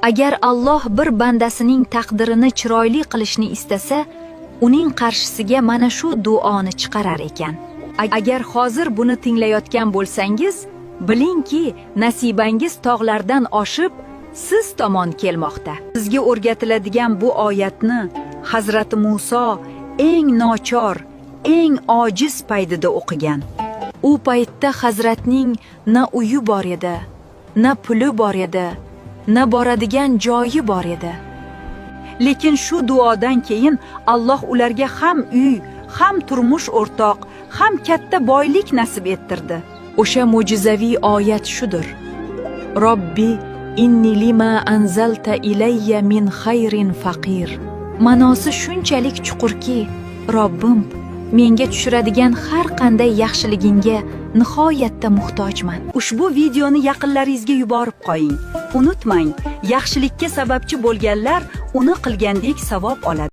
Agar Alloh bir bandasining taqdirini chiroyli qilishni istasa, uning qarshisiga mana shu duoni chiqarar ekan. Agar hozir buni tinglayotgan bo'lsangiz, bilingki, nasibangiz tog'lardan oshib, siz tomon kelmoqda. Sizga o'rgatiladigan bu oyatni Hazrat Muso eng nochor, eng ojiz paytida o'qigan. U paytda Hazratning na uyi bor edi, na puli bor edi, na boradigan joyi bor edi. Lekin shu duodan keyin Alloh ularga ham uy, ham turmush o'rtoq, ham katta boylik nasib ettirdi. O'sha mo'jizaviy oyat shudir: Robbi inni lima anzalta ilayya min xayrin faqir. Ma'nosi shunchalik chuqurki, Robbim, menga tushiradigan har qanday yaxshiligingga nihoyatda muhtojman. Ushbu videoni yaqinlaringizga yuborib qo'ying. Unutmang, yaxshilikka sababchi bo'lganlar uni qilgandek savob oladi.